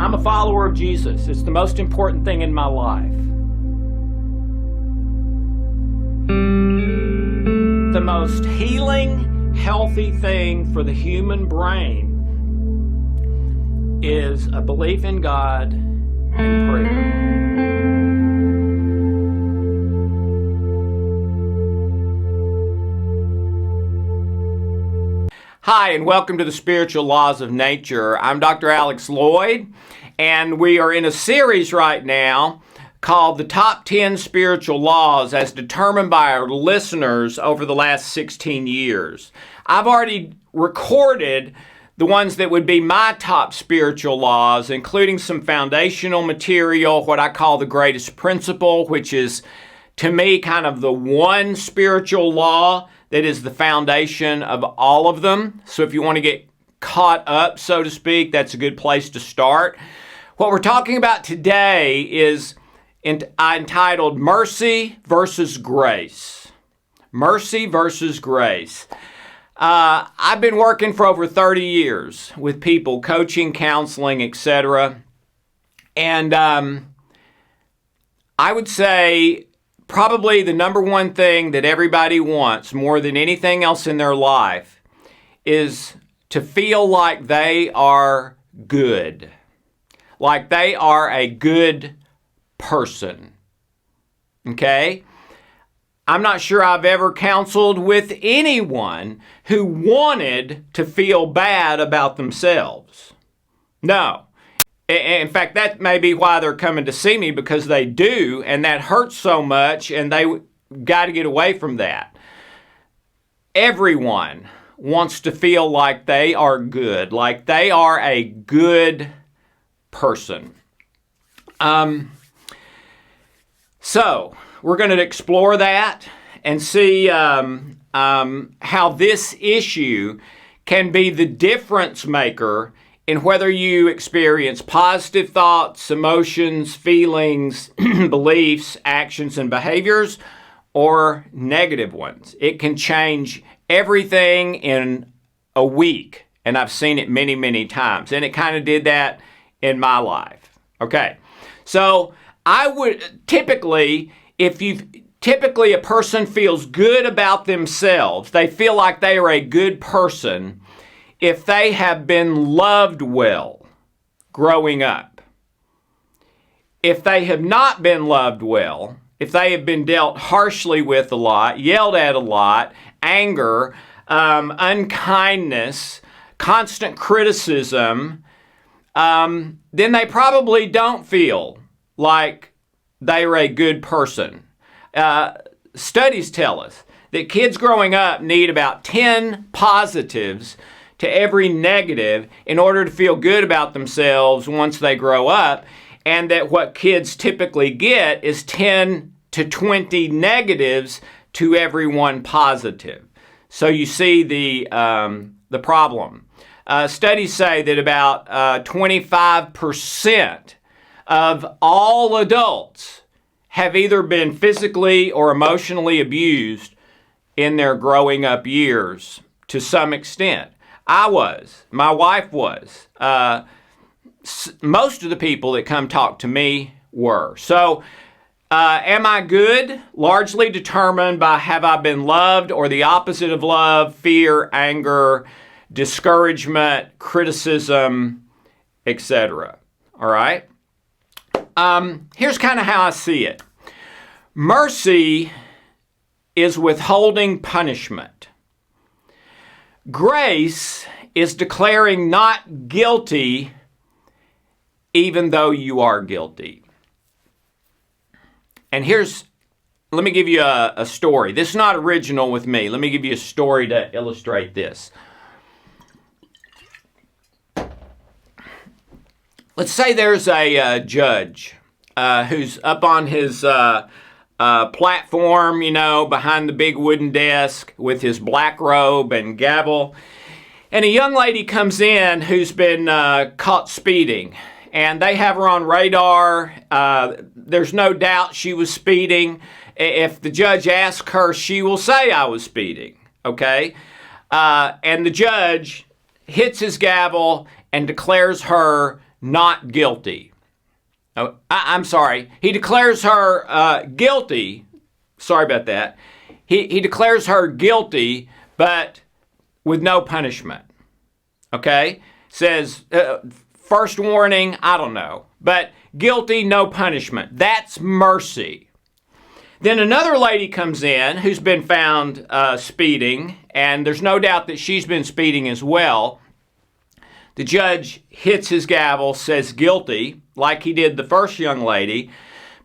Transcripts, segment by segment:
I'm a follower of Jesus. It's the most important thing in my life. The most healing, healthy thing for the human brain is a belief in God and prayer. Hi, and welcome to the Spiritual Laws of Nature. I'm Dr. Alex Loyd, and we are in a series right now called The Top 10 Spiritual Laws as determined by our listeners over the last 16 years. I've already recorded the ones that would be my top spiritual laws, including some foundational material, what I call the greatest principle, which is, to me, kind of the one spiritual law that is the foundation of all of them. So if you want to get caught up, so to speak, that's a good place to start. What we're talking about today is entitled Mercy versus Grace. Mercy versus Grace. I've been working for over 30 years with people, coaching, counseling, etc. And I would say probably the number one thing that everybody wants more than anything else in their life is to feel like they are good, like they are a good person. Okay? I'm not sure I've ever counseled with anyone who wanted to feel bad about themselves. No. In fact, that may be why they're coming to see me, because they do, and that hurts so much, and they got to get away from that. Everyone wants to feel like they are good, like they are a good person. So, we're going to explore that and see how this issue can be the difference maker in whether you experience positive thoughts, emotions, feelings, beliefs, actions, and behaviors, or negative ones. It can change everything in a week, and I've seen it many, many times, and it kind of did that in my life. Okay, so I would typically, typically a person feels good about themselves, they feel like they are a good person if they have been loved well growing up. If they have not been loved well, if they have been dealt harshly with a lot, yelled at a lot, anger, unkindness, constant criticism, then they probably don't feel like they are a good person. Studies tell us that kids growing up need about 10 positives to every negative in order to feel good about themselves once they grow up, and that what kids typically get is 10 to 20 negatives to every one positive. So you see the problem. Studies say that about 25% of all adults have either been physically or emotionally abused in their growing up years to some extent. I was. My wife was. Most of the people that come talk to me were. So, am I good? Largely determined by have I been loved, or the opposite of love, fear, anger, discouragement, criticism, etc. All right? Here's kind of how I see it. Mercy is withholding punishment. Grace is declaring not guilty even though you are guilty. And let me give you a story. This is not original with me. Let me give you a story to illustrate this. Let's say there's a judge who's up on his platform, behind the big wooden desk with his black robe and gavel. And a young lady comes in who's been caught speeding. And they have her on radar. There's no doubt she was speeding. If the judge asks her, she will say, I was speeding. Okay? And the judge hits his gavel and declares her not guilty. Oh, I'm sorry. He declares her guilty. Sorry about that. He declares her guilty, but with no punishment. Okay? Says, first warning, I don't know. But guilty, no punishment. That's mercy. Then another lady comes in who's been found speeding, and there's no doubt that she's been speeding as well. The judge hits his gavel, says guilty, like he did the first young lady.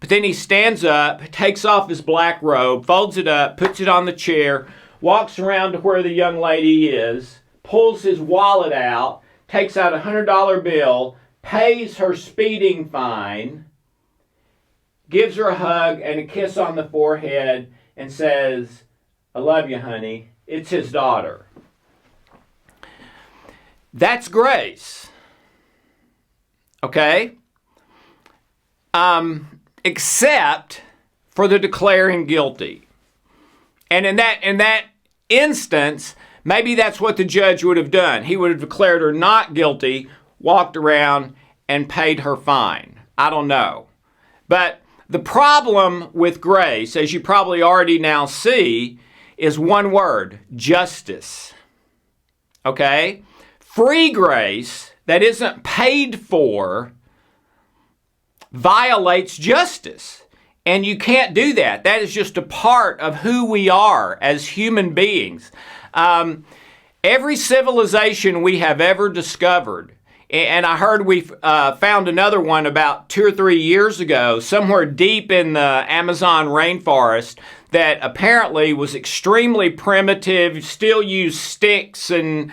But then he stands up, takes off his black robe, folds it up, puts it on the chair, walks around to where the young lady is, pulls his wallet out, takes out a $100 bill, pays her speeding fine, gives her a hug and a kiss on the forehead, and says, "I love you, honey." It's his daughter. That's grace. Okay? Except for the declaring guilty. And in that instance, maybe that's what the judge would have done. He would have declared her not guilty, walked around, and paid her fine. I don't know. But the problem with grace, as you probably already now see, is one word: justice. Okay? Free grace that isn't paid for violates justice. And you can't do that. That is just a part of who we are as human beings. Every civilization we have ever discovered, and I heard we found another one about 2 or 3 years ago, somewhere deep in the Amazon rainforest, that apparently was extremely primitive, still used sticks and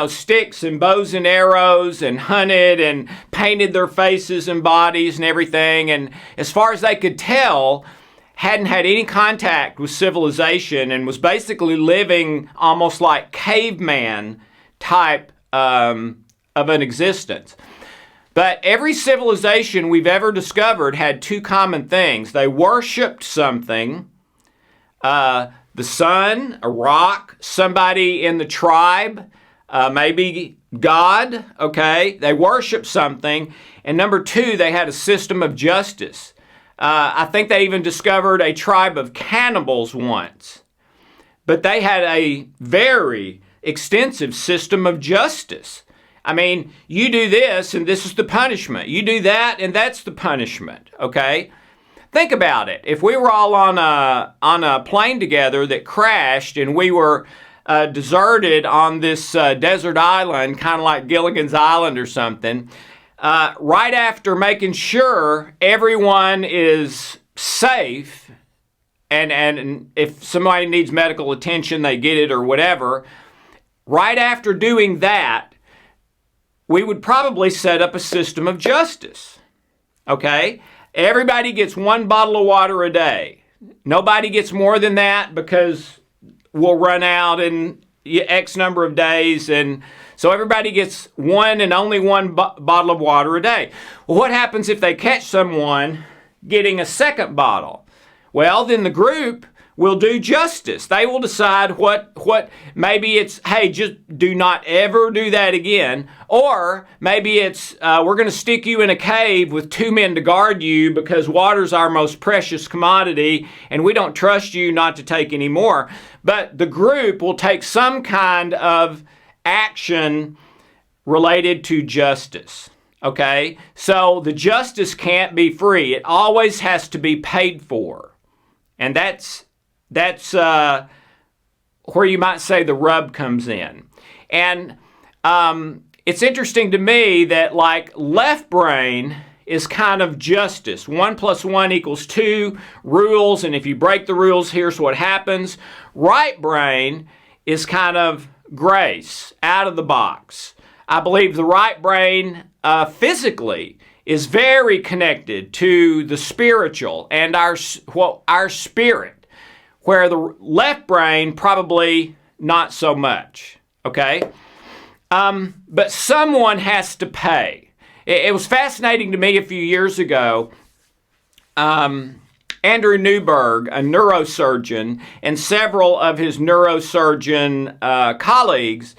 sticks and bows and arrows, and hunted and painted their faces and bodies and everything. And as far as they could tell, hadn't had any contact with civilization and was basically living almost like caveman type of an existence. But every civilization we've ever discovered had two common things. They worshipped something, the sun, a rock, somebody in the tribe, maybe God, okay? They worshiped something. And number two, they had a system of justice. I think they even discovered a tribe of cannibals once. But they had a very extensive system of justice. I mean, you do this and this is the punishment. You do that and that's the punishment, okay? Think about it. If we were all on a plane together that crashed and we were deserted on this desert island, kind of like Gilligan's Island or something, right after making sure everyone is safe, and if somebody needs medical attention, they get it or whatever, right after doing that, we would probably set up a system of justice, okay? Everybody gets 1 bottle of water a day. Nobody gets more than that because we'll run out in X number of days, and so everybody gets one and only 1 bottle of water a day. Well, what happens if they catch someone getting a second bottle? Well, then the group will do justice. They will decide what maybe it's, hey, just do not ever do that again. Or maybe it's, we're going to stick you in a cave with 2 men to guard you because water's our most precious commodity and we don't trust you not to take any more. But the group will take some kind of action related to justice. Okay? So the justice can't be free. It always has to be paid for. And that's where you might say the rub comes in. And it's interesting to me that like left brain is kind of justice. 1 + 1 = 2 rules, and if you break the rules, here's what happens. Right brain is kind of grace, out of the box. I believe the right brain physically is very connected to the spiritual and our spirit, where the left brain probably not so much, okay? But someone has to pay. It was fascinating to me a few years ago. Andrew Newberg, a neurosurgeon, and several of his neurosurgeon colleagues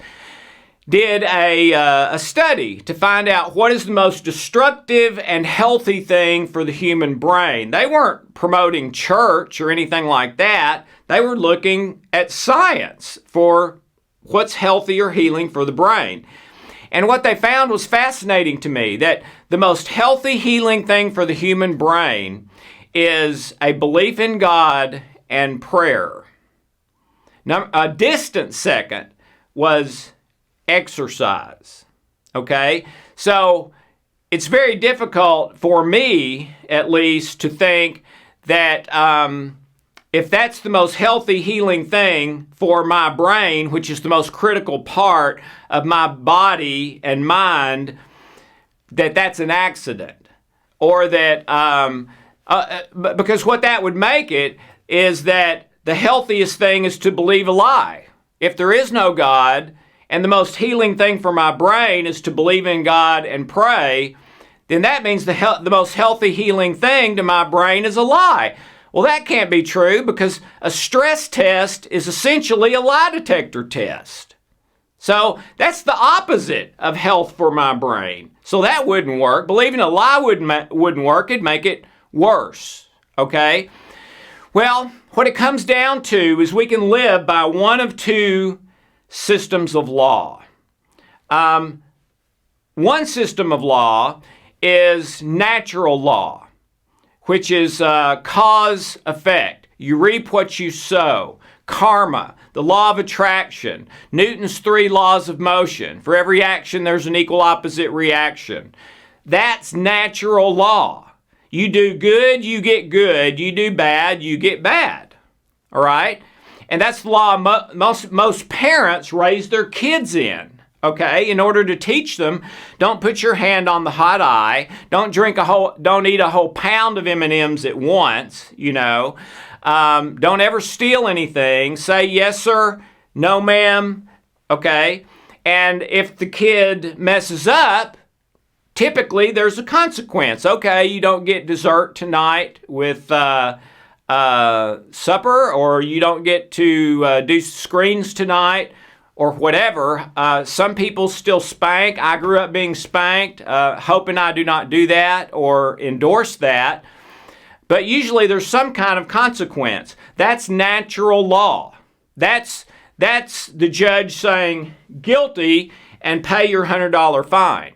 did a study to find out what is the most destructive and healthy thing for the human brain. They weren't promoting church or anything like that. They were looking at science for what's healthy or healing for the brain. And what they found was fascinating to me, that the most healthy healing thing for the human brain is a belief in God and prayer. Now, a distant second was exercise. Okay? So it's very difficult for me, at least, to think that if that's the most healthy healing thing for my brain, which is the most critical part of my body and mind, that that's an accident. Or that, because what that would make it is that the healthiest thing is to believe a lie. If there is no God, and the most healing thing for my brain is to believe in God and pray, then that means the most healthy healing thing to my brain is a lie. Well, that can't be true, because a stress test is essentially a lie detector test. So that's the opposite of health for my brain. So that wouldn't work. Believing a lie wouldn't work. It'd make it worse. Okay? Well, what it comes down to is we can live by one of two systems of law. One system of law is natural law, which is cause-effect. You reap what you sow. Karma, the law of attraction, Newton's 3 laws of motion. For every action, there's an equal opposite reaction. That's natural law. You do good, you get good. You do bad, you get bad. All right? And that's the law most parents raise their kids in. Okay, in order to teach them, don't put your hand on the hot eye. Don't eat a whole pound of M&Ms at once. Don't ever steal anything. Say yes, sir. No, ma'am. Okay, and if the kid messes up, typically there's a consequence. Okay, you don't get dessert tonight with supper, or you don't get to do screens tonight, or whatever. Some people still spank. I grew up being spanked, hoping I do not do that or endorse that. But usually there's some kind of consequence. That's natural law. That's the judge saying guilty and pay your $100 fine.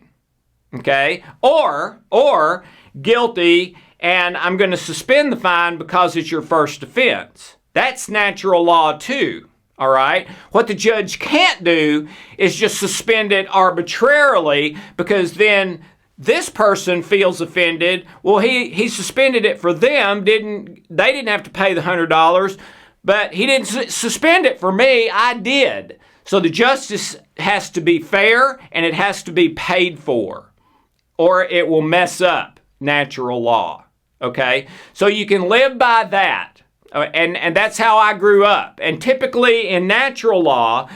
Okay? Or guilty and I'm going to suspend the fine because it's your first offense. That's natural law too. All right? What the judge can't do is just suspend it arbitrarily, because then this person feels offended. Well, he suspended it for them. They didn't have to pay the $100, but he didn't suspend it for me. I did. So the justice has to be fair, and it has to be paid for, or it will mess up natural law. Okay? So you can live by that. And that's how I grew up. And typically in natural law,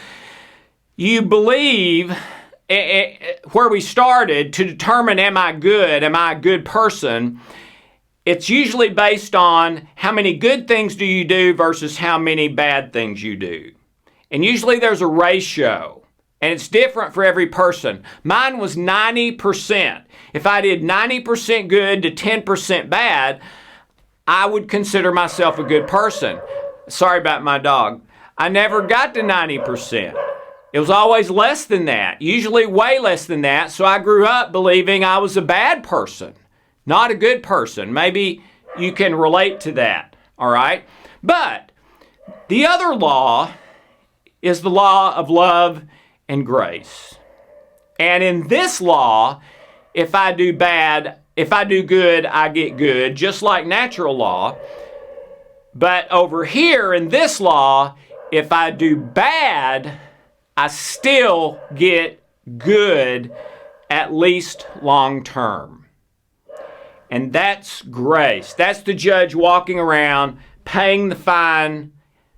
you believe, where we started, to determine am I a good person, it's usually based on how many good things do you do versus how many bad things you do. And usually there's a ratio, and it's different for every person. Mine was 90%. If I did 90% good to 10% bad, I would consider myself a good person. Sorry about my dog. I never got to 90%. It was always less than that, usually way less than that. So I grew up believing I was a bad person, not a good person. Maybe you can relate to that, all right? But the other law is the law of love and grace. And in this law, if I do good, I get good, just like natural law. But over here in this law, if I do bad, I still get good, at least long term. And that's grace. That's the judge walking around paying the fine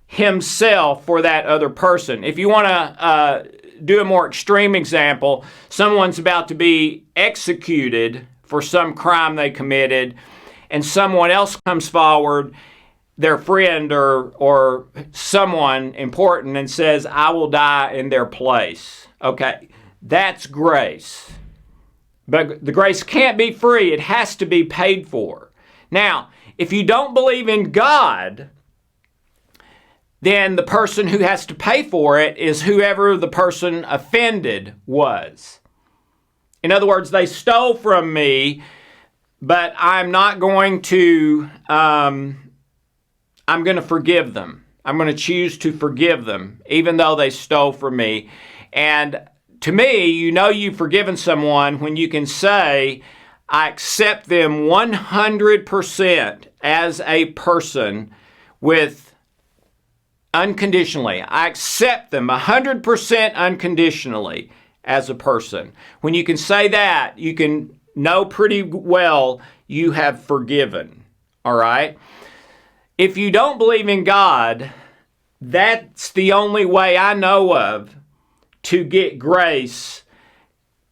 himself for that other person. If you want to do a more extreme example, someone's about to be executed for some crime they committed, and someone else comes forward. their friend or someone important and says, I will die in their place. Okay, that's grace. But the grace can't be free. It has to be paid for. Now, if you don't believe in God, then the person who has to pay for it is whoever the person offended was. In other words, they stole from me, but I'm not going to, I'm going to forgive them. I'm going to choose to forgive them, even though they stole from me. And to me, you know you've forgiven someone when you can say, I accept them 100% as a person with unconditionally. I accept them 100% unconditionally as a person. When you can say that, you can know pretty well you have forgiven. All right? If you don't believe in God, that's the only way I know of to get grace,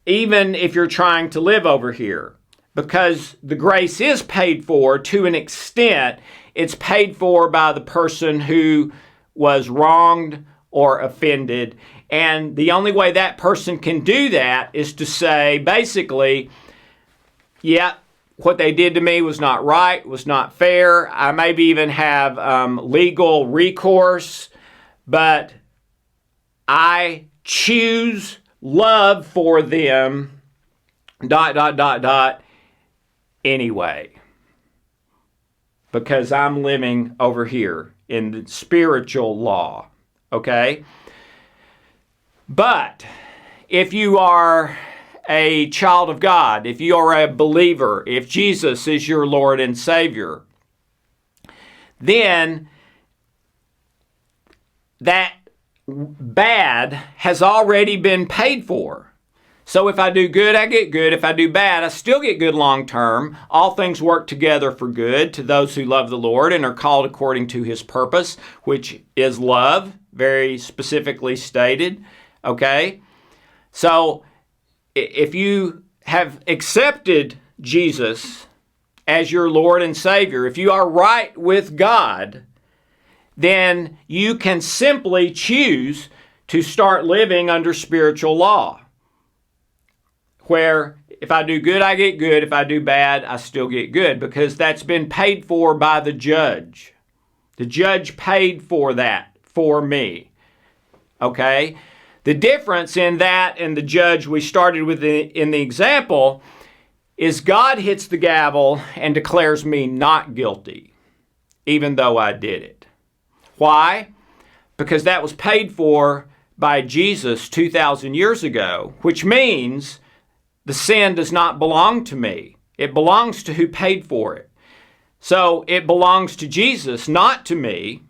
even if you're trying to live over here. Because the grace is paid for to an extent. It's paid for by the person who was wronged or offended. And the only way that person can do that is to say, basically, yeah, what they did to me was not right, was not fair. I maybe even have legal recourse, but I choose love for them, ... anyway. Because I'm living over here in the spiritual law, okay? But if you are a child of God, if you are a believer, if Jesus is your Lord and Savior, then that bad has already been paid for. So if I do good, I get good. If I do bad, I still get good long term. All things work together for good to those who love the Lord and are called according to His purpose, which is love, very specifically stated. Okay? So if you have accepted Jesus as your Lord and Savior, if you are right with God, then you can simply choose to start living under spiritual law, where if I do good, I get good. If I do bad, I still get good, because that's been paid for by the judge. The judge paid for that for me. Okay? The difference in that and the judge we started with in the example is God hits the gavel and declares me not guilty, even though I did it. Why? Because that was paid for by Jesus 2,000 years ago, which means the sin does not belong to me. It belongs to who paid for it. So it belongs to Jesus, not to me,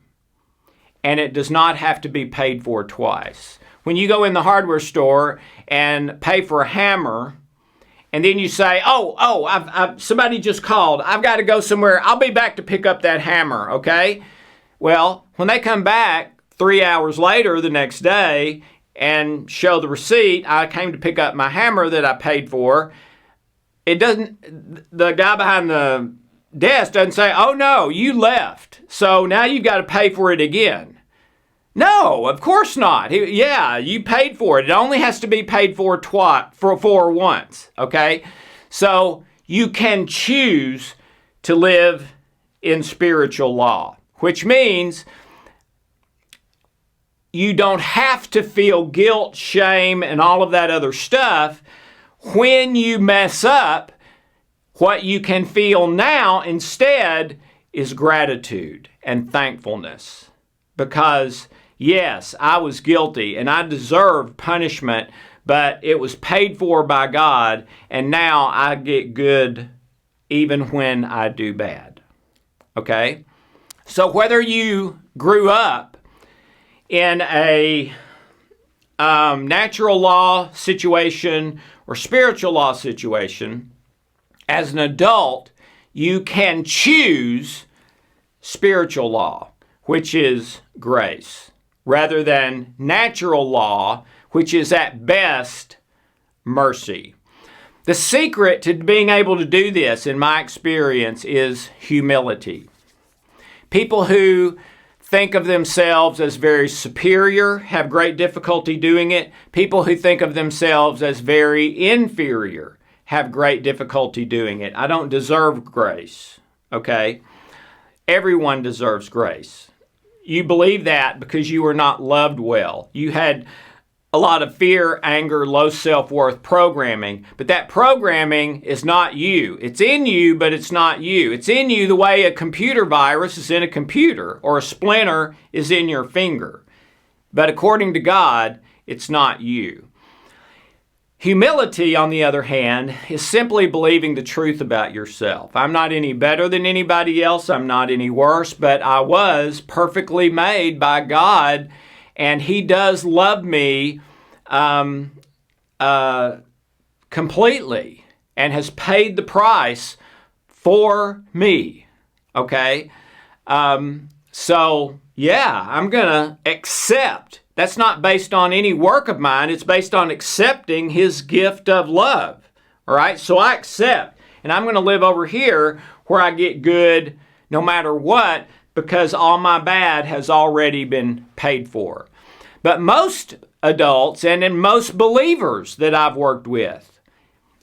and it does not have to be paid for twice. When you go in the hardware store and pay for a hammer, and then you say, somebody just called. I've got to go somewhere. I'll be back to pick up that hammer, okay? Well, when they come back 3 hours later the next day and show the receipt, I came to pick up my hammer that I paid for, the guy behind the desk doesn't say, oh no, you left, so now you've got to pay for it again. No, of course not. You paid for it. It only has to be paid for once, okay? So you can choose to live in spiritual law, which means you don't have to feel guilt, shame, and all of that other stuff when you mess up. What you can feel now instead is gratitude and thankfulness. Because, yes, I was guilty and I deserved punishment, but it was paid for by God, and now I get good even when I do bad. Okay? So whether you grew up in a natural law situation or spiritual law situation, as an adult, you can choose spiritual law, which is grace, rather than natural law, which is at best mercy. The secret to being able to do this, in my experience, is humility. People who think of themselves as very superior have great difficulty doing it. People who think of themselves as very inferior have great difficulty doing it. I don't deserve grace, okay? Everyone deserves grace. You believe that because you were not loved well. You had a lot of fear, anger, low self-worth programming. But that programming is not you. It's in you, but it's not you. It's in you the way a computer virus is in a computer or a splinter is in your finger. But according to God, it's not you. Humility, on the other hand, is simply believing the truth about yourself. I'm not any better than anybody else. I'm not any worse, but I was perfectly made by God, and He does love me completely and has paid the price for me. Okay? So, yeah, I'm going to accept. That's not based on any work of mine. It's based on accepting His gift of love. All right? So I accept. And I'm going to live over here where I get good no matter what, because all my bad has already been paid for. But most adults and most believers that I've worked with,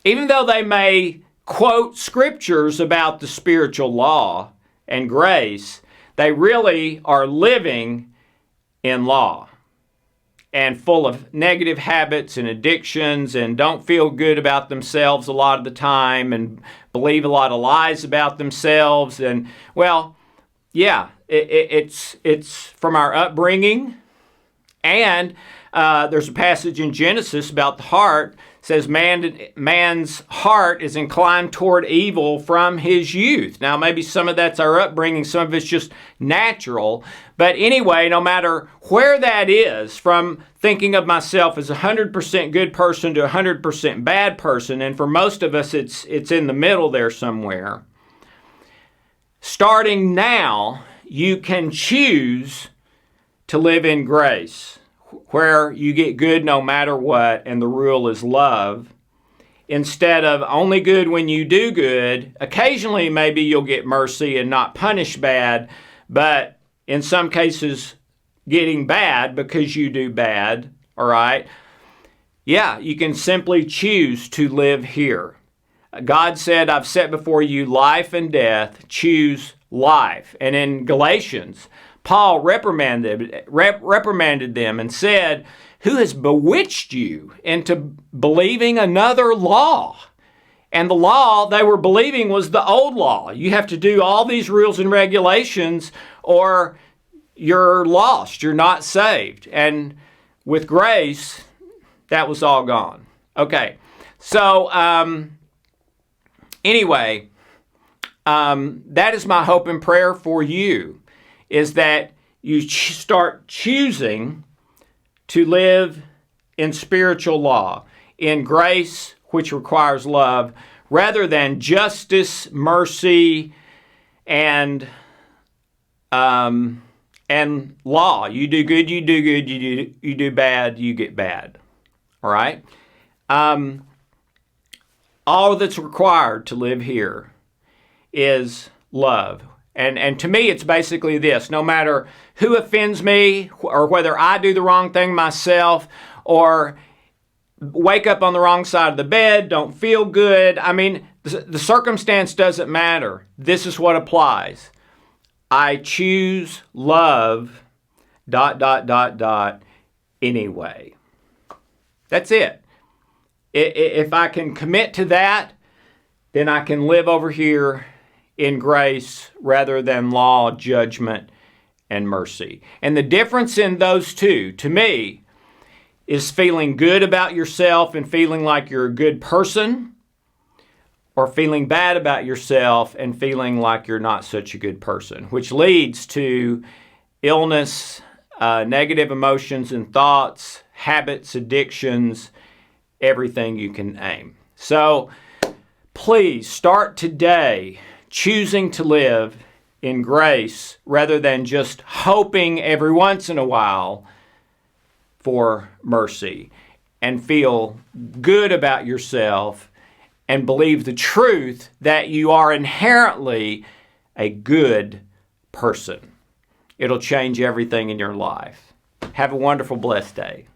even though they may quote scriptures about the spiritual law and grace, they really are living in law and full of negative habits and addictions and don't feel good about themselves a lot of the time and believe a lot of lies about themselves. And, well, yeah, it's from our upbringing. And there's a passage in Genesis about the heart. It says man's heart is inclined toward evil from his youth. Now, maybe some of that's our upbringing. Some of it's just natural. But anyway, no matter where that is, from thinking of myself as a 100% good person to a 100% bad person, and for most of us, it's in the middle there somewhere. Starting now, you can choose to live in grace, where you get good no matter what, and the rule is love, instead of only good when you do good. Occasionally, maybe you'll get mercy and not punish bad, but in some cases, getting bad because you do bad, all right? Yeah, you can simply choose to live here. God said, I've set before you life and death. Choose life. And in Galatians, Paul reprimanded them and said, who has bewitched you into believing another law? And the law they were believing was the old law. You have to do all these rules and regulations or you're lost. You're not saved. And with grace, that was all gone. Okay. So, anyway, that is my hope and prayer for you, is that you start choosing to live in spiritual law, in grace, which requires love, rather than justice, mercy, and law. You do good, you do good. You do bad, you get bad. All right? All that's required to live here is love. And to me, it's basically this. No matter who offends me, or whether I do the wrong thing myself, or wake up on the wrong side of the bed, don't feel good. I mean, the circumstance doesn't matter. This is what applies. I choose love, ... anyway. That's it. If I can commit to that, then I can live over here in grace rather than law, judgment, and mercy. And the difference in those two, to me, is feeling good about yourself and feeling like you're a good person, or feeling bad about yourself and feeling like you're not such a good person, which leads to illness, negative emotions and thoughts, habits, addictions, everything you can name. So please start today choosing to live in grace rather than just hoping every once in a while for mercy, and feel good about yourself and believe the truth that you are inherently a good person. It'll change everything in your life. Have a wonderful, blessed day.